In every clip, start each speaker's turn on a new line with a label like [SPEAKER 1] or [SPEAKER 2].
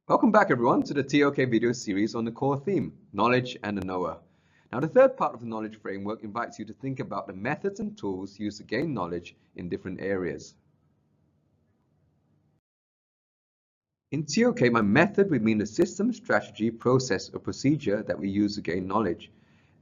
[SPEAKER 1] Welcome back everyone to the TOK video series on the core theme, knowledge and the knower. Now the third part of the knowledge framework invites you to think about the methods and tools used to gain knowledge in different areas. In TOK, by method we mean the system, strategy, process, or procedure that we use to gain knowledge.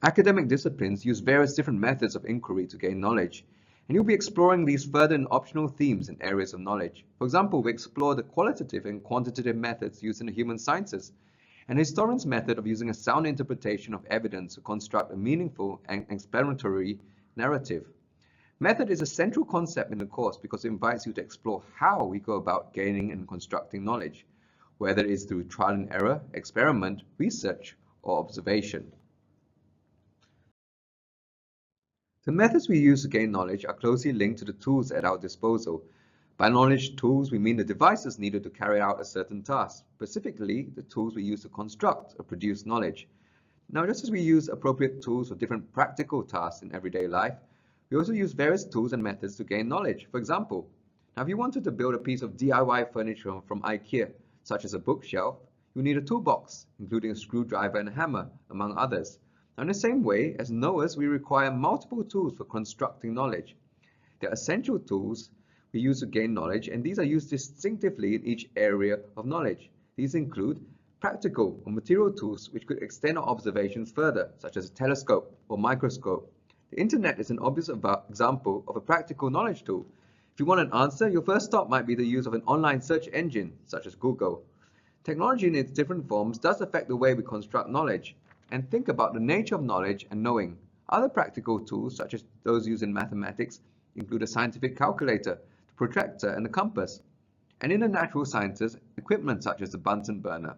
[SPEAKER 1] Academic disciplines use various different methods of inquiry to gain knowledge, and you'll be exploring these further in optional themes and areas of knowledge. For example, we explore the qualitative and quantitative methods used in the human sciences, and a historian's method of using a sound interpretation of evidence to construct a meaningful and explanatory narrative. Method is a central concept in the course because it invites you to explore how we go about gaining and constructing knowledge, whether it is through trial and error, experiment, research, or observation. The methods we use to gain knowledge are closely linked to the tools at our disposal. By knowledge tools, we mean the devices needed to carry out a certain task, specifically the tools we use to construct or produce knowledge. Now, just as we use appropriate tools for different practical tasks in everyday life, we also use various tools and methods to gain knowledge. For example, now if you wanted to build a piece of DIY furniture from IKEA, such as a bookshelf, you need a toolbox, including a screwdriver and a hammer, among others. Now, in the same way, as knowers, we require multiple tools for constructing knowledge. There are essential tools we use to gain knowledge, and these are used distinctively in each area of knowledge. These include practical or material tools which could extend our observations further, such as a telescope or microscope. The internet is an obvious example of a practical knowledge tool. If you want an answer, your first stop might be the use of an online search engine, such as Google. Technology in its different forms does affect the way we construct knowledge and think about the nature of knowledge and knowing. Other practical tools, such as those used in mathematics, include a scientific calculator, the protractor, and the compass. And in the natural sciences, equipment such as the Bunsen burner.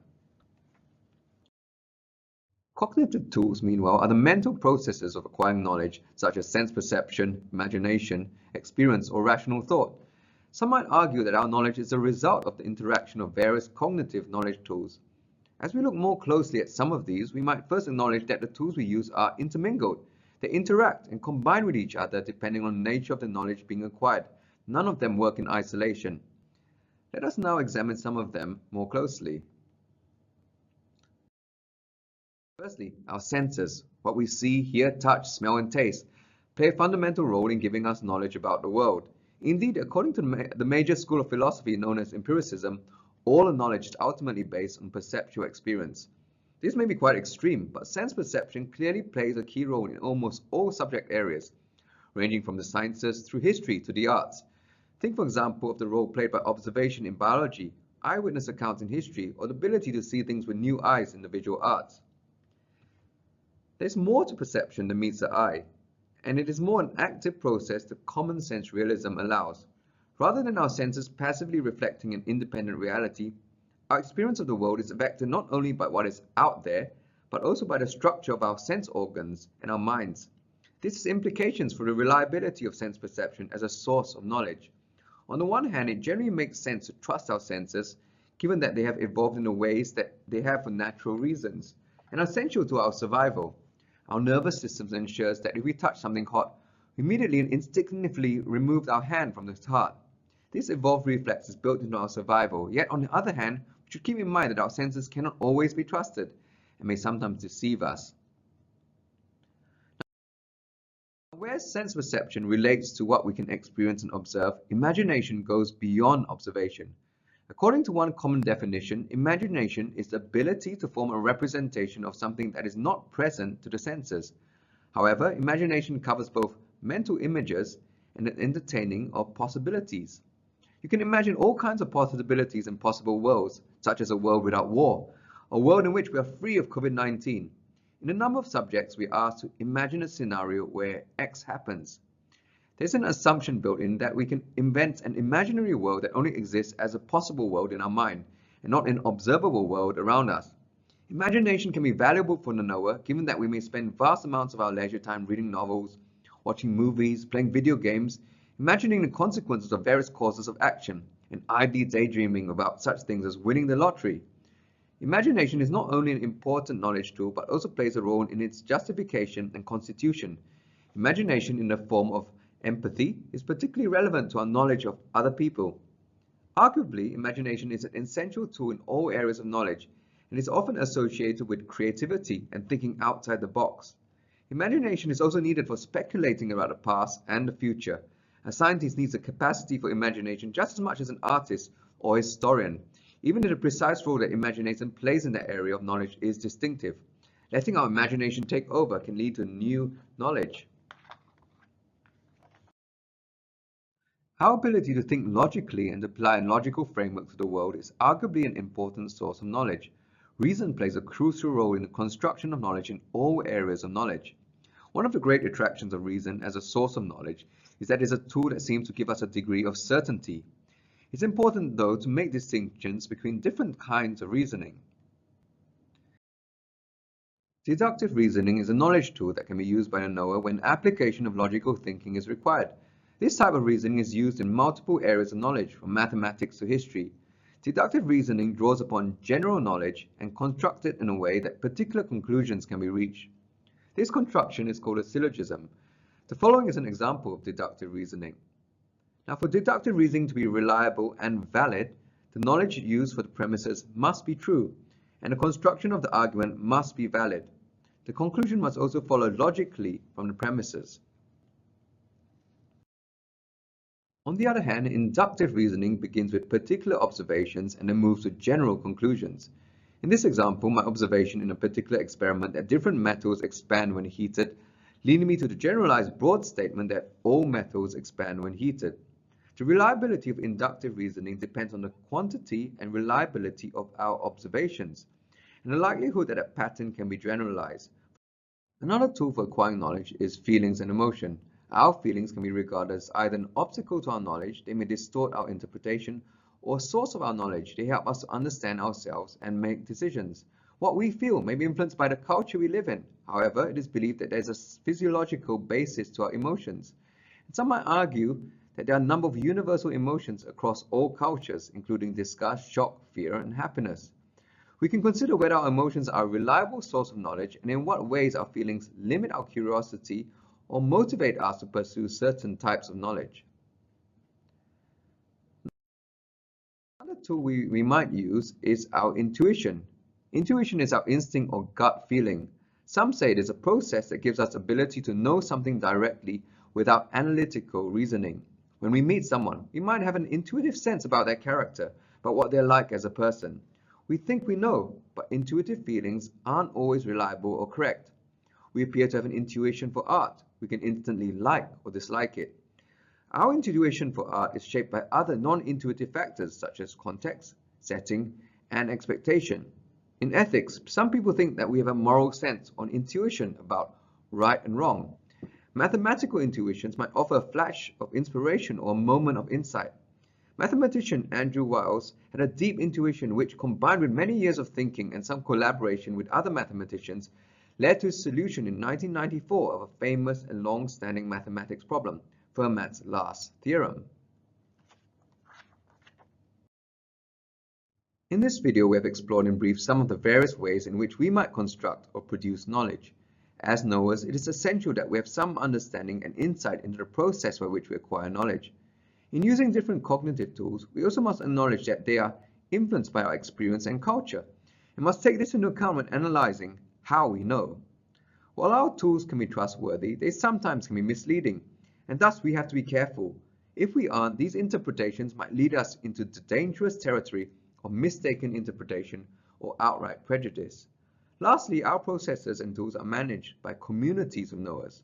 [SPEAKER 1] Cognitive tools, meanwhile, are the mental processes of acquiring knowledge, such as sense perception, imagination, experience, or rational thought. Some might argue that our knowledge is a result of the interaction of various cognitive knowledge tools. As we look more closely at some of these, we might first acknowledge that the tools we use are intermingled. They interact and combine with each other depending on the nature of the knowledge being acquired. None of them work in isolation. Let us now examine some of them more closely. Firstly, our senses, what we see, hear, touch, smell, and taste, play a fundamental role in giving us knowledge about the world. Indeed, according to the major school of philosophy known as empiricism, all knowledge is ultimately based on perceptual experience. This may be quite extreme, but sense perception clearly plays a key role in almost all subject areas, ranging from the sciences through history to the arts. Think, for example, of the role played by observation in biology, eyewitness accounts in history, or the ability to see things with new eyes in the visual arts. There's more to perception than meets the eye, and it is more an active process that common sense realism allows. Rather than our senses passively reflecting an independent reality, our experience of the world is affected not only by what is out there, but also by the structure of our sense organs and our minds. This has implications for the reliability of sense perception as a source of knowledge. On the one hand, it generally makes sense to trust our senses, given that they have evolved in the ways that they have for natural reasons, and are essential to our survival. Our nervous system ensures that if we touch something hot, we immediately and instinctively remove our hand from the heart. This evolved reflex is built into our survival, yet on the other hand, we should keep in mind that our senses cannot always be trusted and may sometimes deceive us. Now, where sense perception relates to what we can experience and observe, imagination goes beyond observation. According to one common definition, imagination is the ability to form a representation of something that is not present to the senses. However, imagination covers both mental images and an entertaining of possibilities. You can imagine all kinds of possibilities and possible worlds, such as a world without war, a world in which we are free of COVID-19. In a number of subjects, we are asked to imagine a scenario where X happens. There's an assumption built in that we can invent an imaginary world that only exists as a possible world in our mind, and not an observable world around us. Imagination can be valuable for the knower, given that we may spend vast amounts of our leisure time reading novels, watching movies, playing video games, imagining the consequences of various courses of action, and idly daydreaming about such things as winning the lottery. Imagination is not only an important knowledge tool, but also plays a role in its justification and constitution. Imagination in the form of empathy is particularly relevant to our knowledge of other people. Arguably, imagination is an essential tool in all areas of knowledge and is often associated with creativity and thinking outside the box. Imagination is also needed for speculating about the past and the future. A scientist needs a capacity for imagination just as much as an artist or historian, even if the precise role that imagination plays in that area of knowledge is distinctive. Letting our imagination take over can lead to new knowledge. Our ability to think logically and apply a logical framework to the world is arguably an important source of knowledge. Reason plays a crucial role in the construction of knowledge in all areas of knowledge. One of the great attractions of reason as a source of knowledge is that it is a tool that seems to give us a degree of certainty. It's important, though, to make distinctions between different kinds of reasoning. Deductive reasoning is a knowledge tool that can be used by the knower when application of logical thinking is required. This type of reasoning is used in multiple areas of knowledge, from mathematics to history. Deductive reasoning draws upon general knowledge and constructs it in a way that particular conclusions can be reached. This construction is called a syllogism. The following is an example of deductive reasoning. Now, for deductive reasoning to be reliable and valid, the knowledge used for the premises must be true, and the construction of the argument must be valid. The conclusion must also follow logically from the premises. On the other hand, inductive reasoning begins with particular observations and then moves to general conclusions. In this example, my observation in a particular experiment that different metals expand when heated, leading me to the generalized broad statement that all metals expand when heated. The reliability of inductive reasoning depends on the quantity and reliability of our observations, and the likelihood that a pattern can be generalized. Another tool for acquiring knowledge is feelings and emotion. Our feelings can be regarded as either an obstacle to our knowledge, they may distort our interpretation, or a source of our knowledge. They help us to understand ourselves and make decisions. What we feel may be influenced by the culture we live in. However, it is believed that there is a physiological basis to our emotions. And some might argue that there are a number of universal emotions across all cultures, including disgust, shock, fear, and happiness. We can consider whether our emotions are a reliable source of knowledge and in what ways our feelings limit our curiosity or motivate us to pursue certain types of knowledge. Another tool we might use is our intuition. Intuition is our instinct or gut feeling. Some say it is a process that gives us ability to know something directly without analytical reasoning. When we meet someone, we might have an intuitive sense about their character, about what they're like as a person. We think we know, but intuitive feelings aren't always reliable or correct. We appear to have an intuition for art. We can instantly like or dislike it. Our intuition for art is shaped by other non-intuitive factors such as context, setting, and expectation. In ethics, some people think that we have a moral sense or intuition about right and wrong. Mathematical intuitions might offer a flash of inspiration or a moment of insight. Mathematician Andrew Wiles had a deep intuition which, combined with many years of thinking and some collaboration with other mathematicians, led to his solution in 1994 of a famous and long-standing mathematics problem, Fermat's last theorem. In this video, we have explored in brief some of the various ways in which we might construct or produce knowledge. As knowers, it is essential that we have some understanding and insight into the process by which we acquire knowledge. In using different cognitive tools, we also must acknowledge that they are influenced by our experience and culture, and must take this into account when analyzing how we know. While our tools can be trustworthy, they sometimes can be misleading, and thus we have to be careful. If we aren't, these interpretations might lead us into the dangerous territory of mistaken interpretation or outright prejudice. Lastly, our processes and tools are managed by communities of knowers,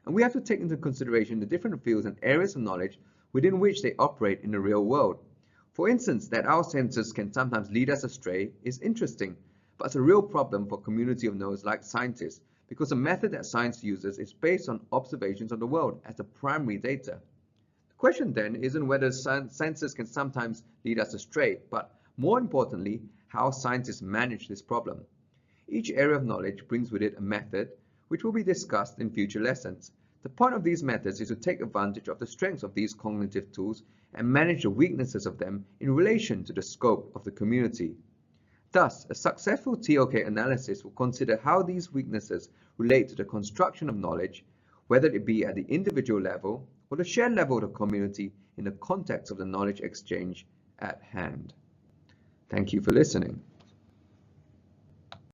[SPEAKER 1] and we have to take into consideration the different fields and areas of knowledge within which they operate in the real world. For instance, that our senses can sometimes lead us astray is interesting, but it's a real problem for a community of knowers like scientists, because the method that science uses is based on observations of the world as the primary data. The question then isn't whether senses can sometimes lead us astray, but more importantly, how scientists manage this problem. Each area of knowledge brings with it a method, which will be discussed in future lessons. The point of these methods is to take advantage of the strengths of these cognitive tools and manage the weaknesses of them in relation to the scope of the community. Thus, a successful TOK analysis will consider how these weaknesses relate to the construction of knowledge, whether it be at the individual level or the shared level of the community in the context of the knowledge exchange at hand. Thank you for listening.